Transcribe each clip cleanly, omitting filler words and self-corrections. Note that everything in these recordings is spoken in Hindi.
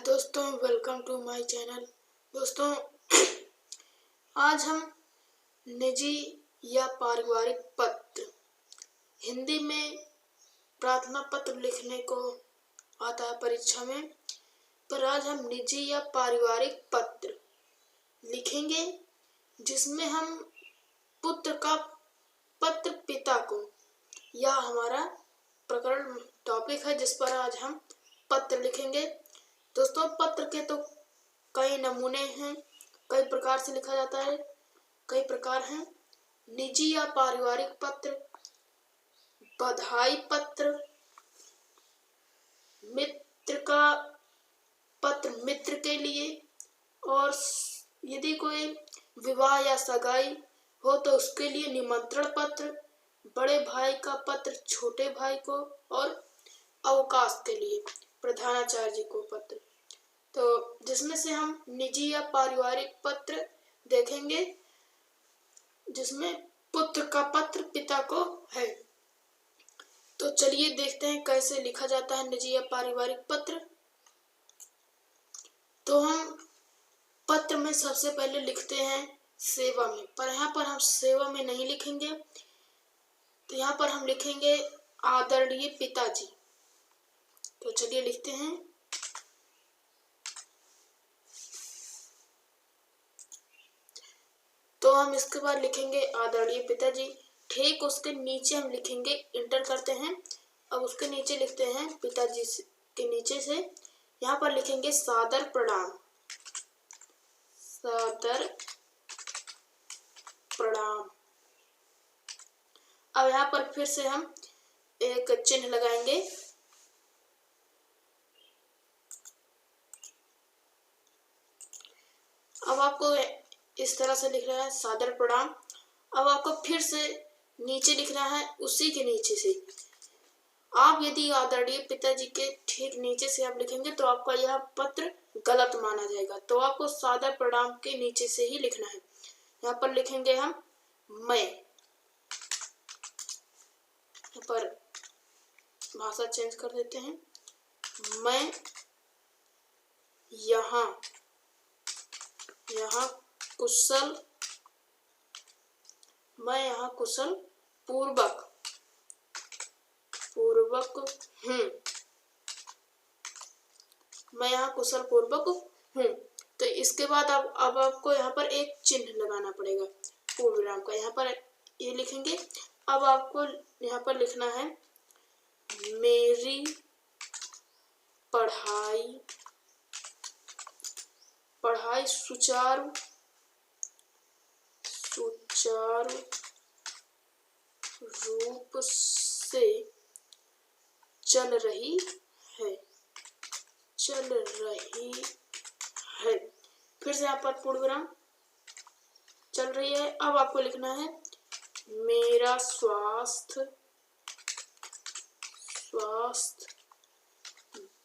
दोस्तों, वेलकम टू माय चैनल। दोस्तों, आज हम निजी या पारिवारिक पत्र हिंदी में प्रार्थना पत्र लिखने को आता है परीक्षा में, पर आज हम निजी या पारिवारिक पत्र लिखेंगे जिसमें हम पुत्र का पत्र पिता को, यह हमारा प्रकरण टॉपिक है जिस पर आज हम पत्र लिखेंगे। दोस्तों, पत्र के तो कई नमूने हैं, कई प्रकार से लिखा जाता है, कई प्रकार हैं। निजी या पारिवारिक पत्र, बधाई पत्र, मित्र का पत्र मित्र के लिए, और यदि कोई विवाह या सगाई हो तो उसके लिए निमंत्रण पत्र, बड़े भाई का पत्र छोटे भाई को, और अवकाश के लिए प्रधानाचार्य जी को पत्र। तो जिसमें से हम निजी या पारिवारिक पत्र देखेंगे जिसमें पुत्र का पत्र पिता को है। तो चलिए देखते हैं कैसे लिखा जाता है निजी या पारिवारिक पत्र। तो हम पत्र में सबसे पहले लिखते हैं सेवा में, पर यहाँ पर हम सेवा में नहीं लिखेंगे, तो यहाँ पर हम लिखेंगे आदरणीय पिताजी। तो चलिए लिखते हैं। तो हम इसके बाद लिखेंगे आदरणीय पिताजी। ठीक उसके नीचे हम लिखेंगे, इंटर करते हैं, अब उसके नीचे लिखते हैं पिताजी के नीचे से यहाँ पर लिखेंगे सादर प्रणाम। सादर प्रणाम। अब यहाँ पर फिर से हम एक चिन्ह लगाएंगे। अब आपको इस तरह से लिख रहा है सादर प्रणाम। अब आपको फिर से नीचे लिखना है, उसी के नीचे से आप यदि आदरणीय पिताजी के ठीक नीचे से आप लिखेंगे तो आपका यह पत्र गलत माना जाएगा। तो आपको सादर प्रणाम के नीचे से ही लिखना है। यहाँ पर लिखेंगे हम मैं, यहाँ पर भाषा चेंज कर देते हैं, मैं यहाँ कुशल, मैं यहाँ कुशल पूर्वक हूँ, मैं यहाँ कुशल पूर्वक हूँ। तो इसके बाद अब आपको यहाँ पर एक चिन्ह लगाना पड़ेगा पूर्ण विराम का। यहाँ पर ये लिखेंगे। अब आपको यहाँ पर लिखना है मेरी पढ़ाई सुचारू रूप से चल रही है। फिर से यहाँ पर पूर्ण विराम चल रही है। अब आपको लिखना है मेरा स्वास्थ्य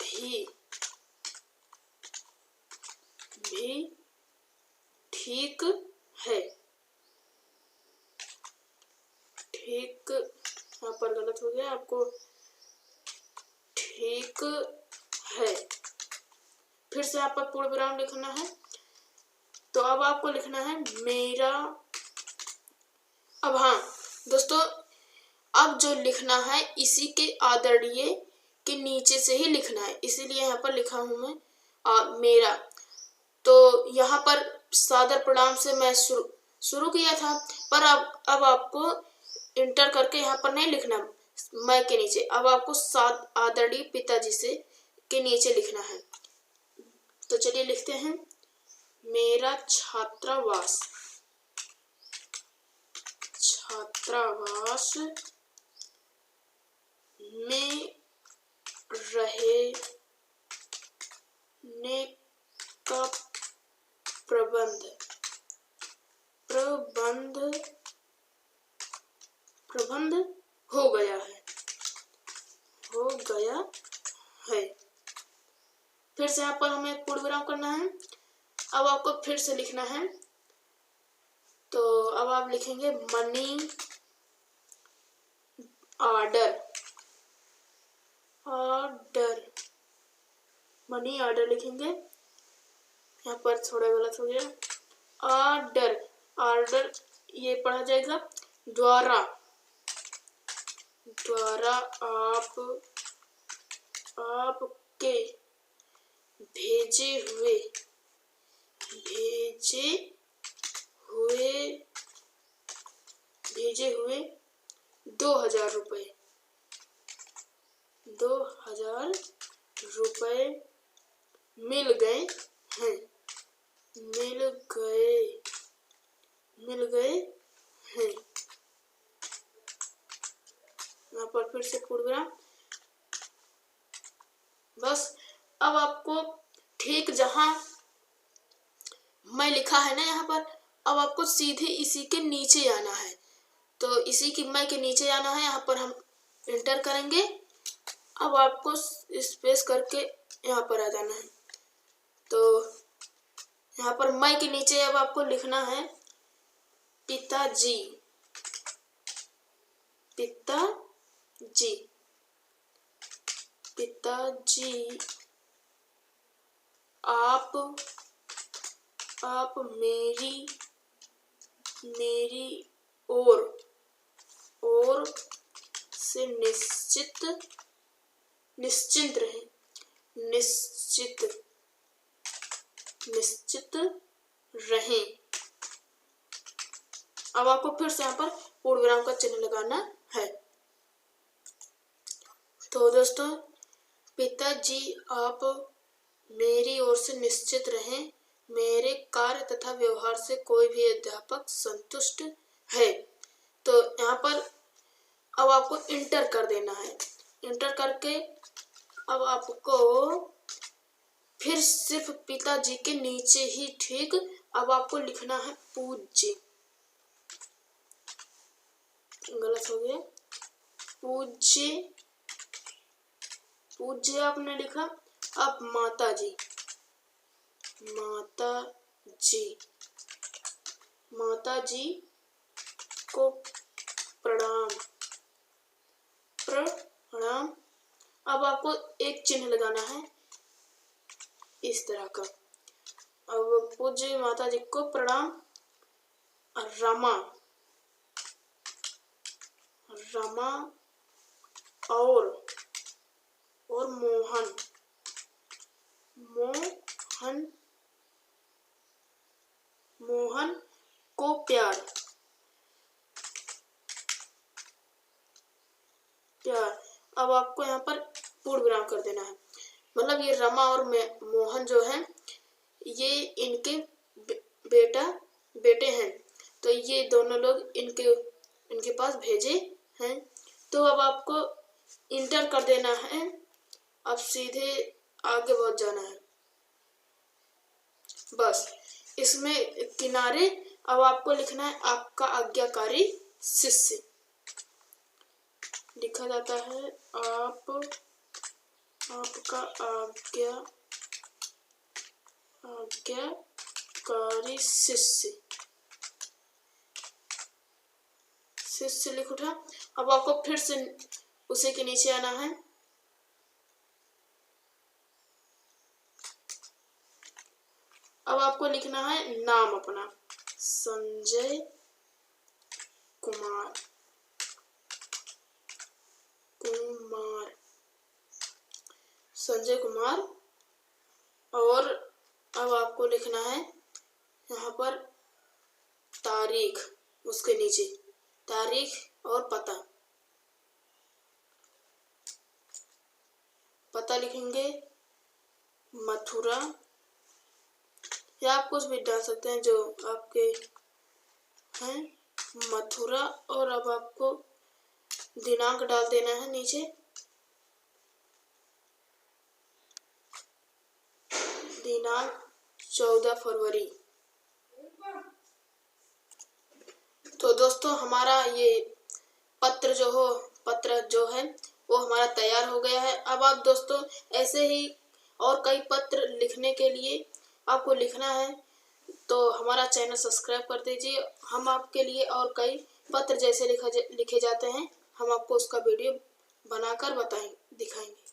भी ठीक है। ठीक, यहाँ पर गलत हो गया, आपको ठीक है। फिर से यहाँ पर पूर्ण विराम लिखना है। तो अब आपको लिखना है मेरा, अब हाँ दोस्तों, अब जो लिखना है इसी के आदरणीय के नीचे से ही लिखना है, इसीलिए यहाँ पर लिखा हूं मैं मेरा। तो यहाँ पर सादर प्रणाम से मैं शुरू किया था, पर अब आपको इंटर करके यहाँ पर नहीं लिखना मैं के नीचे, अब आपको आदरणीय पिताजी से के नीचे लिखना है। तो चलिए लिखते हैं मेरा छात्रावास में रहने का प्रबंध हो गया है। फिर से यहाँ पर हमें पूर्ण विराम करना है। अब आपको फिर से लिखना है। तो अब आप लिखेंगे मनी ऑर्डर मनी ऑर्डर लिखेंगे, यहाँ पर थोड़ा गलत हो गया। ऑर्डर, ऑर्डर ये पढ़ा जाएगा द्वारा, द्वारा आपके भेजे हुए 2000 रुपये, 2000 रुपये मिल गए हैं, मिल गए हैं। यहाँ पर फिर से पूर्णविराम। बस अब आपको ठीक जहां मैं लिखा है ना यहाँ पर, अब आपको सीधे इसी के नीचे आना है। तो इसी की मैं के नीचे आना है, यहाँ पर हम इंटर करेंगे। अब आपको स्पेस करके यहाँ पर आ जाना है। तो यहाँ पर मैं के नीचे अब आपको लिखना है पिताजी, पिताजी, पिताजी आप मेरी ओर से निश्चिंत रहें, निश्चित रहें। अब आपको फिर से यहाँ पर पूर्णविराम का चिन्ह लगाना है। तो दोस्तों, पिताजी आप मेरी ओर से निश्चित रहें, मेरे कार्य तथा व्यवहार से कोई भी अध्यापक संतुष्ट है। तो यहाँ पर अब आपको इंटर कर देना है। इंटर करके अब आपको फिर सिर्फ पिताजी के नीचे ही ठीक अब आपको लिखना है पूज्य, गलत हो गया, पूज्य आपने लिखा। अब माताजी, माताजी को प्रणाम, अब आपको एक चिन्ह लगाना है इस तरह का। अब पूज्य माताजी को प्रणाम। रमा और मोहन को प्यार। अब आपको यहाँ पर पूर्णविराम कर देना है। मतलब ये रमा और मोहन जो है ये इनके बेटे हैं। तो ये दोनों लोग इनके पास भेजे हैं। तो अब आपको इंटर कर देना है। अब सीधे आगे बढ़ जाना है। बस इसमें किनारे अब आपको लिखना है आपका आज्ञाकारी शिष्य। लिखा जाता है आपका आज्ञाकारी शिष्य लिख उठा। अब आपको फिर से उसी के नीचे आना है। अब आपको लिखना है नाम अपना, संजय कुमार। संजय कुमार। और अब आपको लिखना है यहाँ पर तारीख, उसके नीचे तारीख और पता लिखेंगे मथुरा, या आप कुछ भी डाल सकते हैं जो आपके हैं, मथुरा। और अब आपको दिनांक डाल देना है नीचे, दिनांक 14 फरवरी। तो दोस्तों हमारा ये पत्र जो है वो हमारा तैयार हो गया है। अब आप दोस्तों ऐसे ही और कई पत्र लिखने के लिए आपको लिखना है तो हमारा चैनल सब्सक्राइब कर दीजिए। हम आपके लिए और कई पत्र जैसे लिखे जाते हैं हम आपको उसका वीडियो बनाकर दिखाएंगे।